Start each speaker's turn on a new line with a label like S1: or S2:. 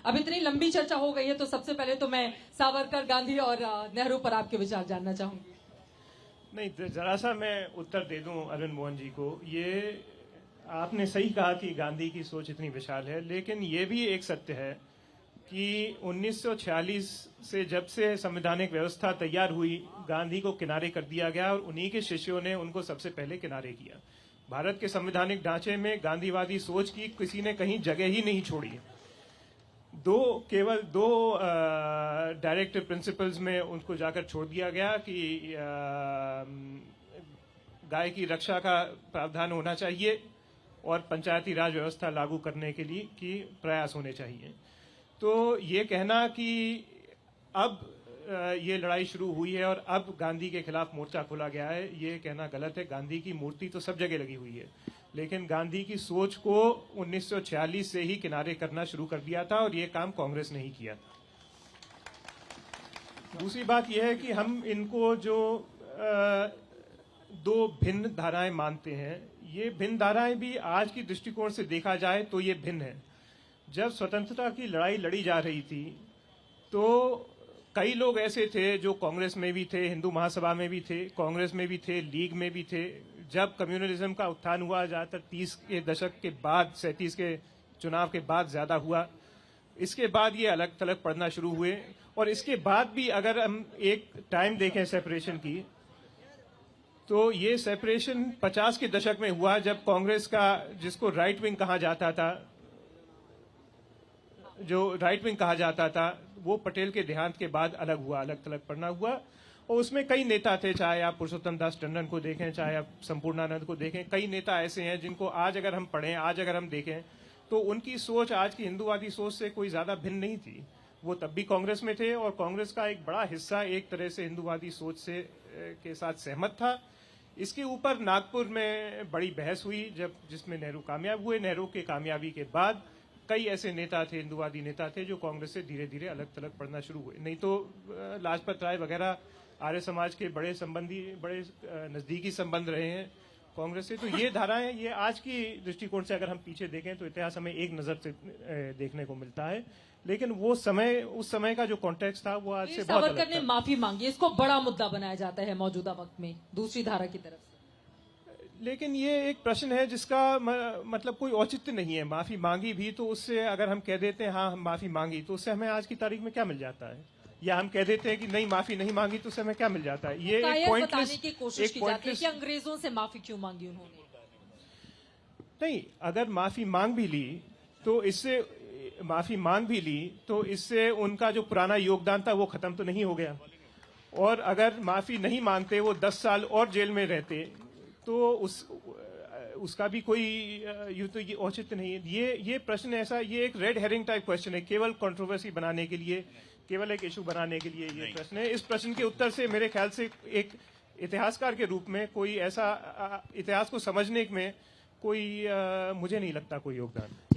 S1: अब इतनी लंबी चर्चा हो गई है तो सबसे पहले तो मैं सावरकर, गांधी और नेहरू पर आपके विचार जानना चाहूंगी।
S2: नहीं, जरा सा मैं उत्तर दे दूं अरुण मोहन जी को। ये आपने सही कहा कि गांधी की सोच इतनी विशाल है, लेकिन ये भी एक सत्य है कि 1946 से जब से संवैधानिक व्यवस्था तैयार हुई, गांधी को किनारे कर दिया गया और उन्हीं के शिष्यों ने उनको सबसे पहले किनारे किया। भारत के संवैधानिक ढांचे में गांधीवादी सोच की किसी ने कहीं जगह ही नहीं छोड़ी। केवल दो डायरेक्टिव प्रिंसिपल्स में उनको जाकर छोड़ दिया गया कि गाय की रक्षा का प्रावधान होना चाहिए और पंचायती राज व्यवस्था लागू करने के लिए की प्रयास होने चाहिए। तो ये कहना कि अब ये लड़ाई शुरू हुई है और अब गांधी के खिलाफ मोर्चा खोला गया है, ये कहना गलत है। गांधी की मूर्ति तो सब जगह लगी हुई है, लेकिन गांधी की सोच को 1946 से ही किनारे करना शुरू कर दिया था और ये काम कांग्रेस ने ही किया था। दूसरी बात यह है कि हम इनको जो दो भिन्न धाराएं मानते हैं, ये भिन्न धाराएं भी आज की दृष्टिकोण से देखा जाए तो ये भिन्न है। जब स्वतंत्रता की लड़ाई लड़ी जा रही थी तो कई लोग ऐसे थे जो कांग्रेस में भी थे, हिंदू महासभा में भी थे, कांग्रेस में भी थे, लीग में भी थे। जब कम्युनलिज्म का उत्थान हुआ, ज्यादातर 30 के दशक के बाद, 37 के चुनाव के बाद ज्यादा हुआ, इसके बाद ये अलग थलग पड़ना शुरू हुए। और इसके बाद भी अगर हम एक टाइम देखें सेपरेशन की, तो ये सेपरेशन 50 के दशक में हुआ, जब कांग्रेस का, जिसको राइट विंग कहा जाता था, वो पटेल के देहांत के बाद अलग हुआ, अलग थलग पड़ना हुआ। और उसमें कई नेता थे, चाहे आप पुरुषोत्तम दास टंडन को देखें, चाहे आप संपूर्णानंद को देखें, कई नेता ऐसे हैं जिनको आज अगर हम पढ़ें, आज अगर हम देखें, तो उनकी सोच आज की हिंदूवादी सोच से कोई ज्यादा भिन्न नहीं थी। वो तब भी कांग्रेस में थे और कांग्रेस का एक बड़ा हिस्सा एक तरह से हिंदूवादी सोच से के साथ सहमत था। इसके ऊपर नागपुर में बड़ी बहस हुई, जिसमें नेहरू कामयाब हुए। नेहरू के कामयाबी के बाद कई ऐसे नेता थे, हिंदूवादी नेता थे, जो कांग्रेस से धीरे धीरे अलग थलग पड़ना शुरू हुए। नहीं तो लाजपत राय वगैरह आर्य समाज के बड़े नजदीकी संबंध रहे हैं कांग्रेस से। तो ये धाराएं, ये आज की दृष्टिकोण से अगर हम पीछे देखें तो इतिहास हमें एक नजर से देखने को मिलता है, लेकिन वो समय, उस समय का जो कॉन्टेक्स्ट था वो आज से बहुत अलग था।
S1: सावरकर ने माफी मांगी, इसको बड़ा मुद्दा बनाया जाता है मौजूदा वक्त में दूसरी धारा की तरफ से।
S2: लेकिन ये एक प्रश्न है जिसका मतलब कोई औचित्य नहीं है। माफी मांगी भी तो उससे, अगर हम कह देते हैं हाँ हम माफी मांगी, तो उससे हमें आज की तारीख में क्या मिल जाता है? या हम कह देते हैं कि नहीं माफी नहीं मांगी, तो उससे हमें क्या मिल जाता है? ये एक
S1: बताने की कोशिश की जाती है कि अंग्रेजों से माफी क्यों मांगी उन्होंने।
S2: नहीं, अगर माफी मांग भी ली तो इससे उनका जो पुराना योगदान था वो खत्म तो नहीं हो गया। और अगर माफी नहीं मांगते, वो 10 साल और जेल में रहते, तो उसका भी कोई ये औचित्य नहीं है। ये प्रश्न ऐसा, ये एक रेड हेरिंग टाइप क्वेश्चन है, केवल कंट्रोवर्सी बनाने के लिए, केवल एक इशू बनाने के लिए ये प्रश्न है। इस प्रश्न के उत्तर से मेरे ख्याल से एक इतिहासकार के रूप में कोई ऐसा इतिहास को समझने में कोई मुझे नहीं लगता कोई योगदान।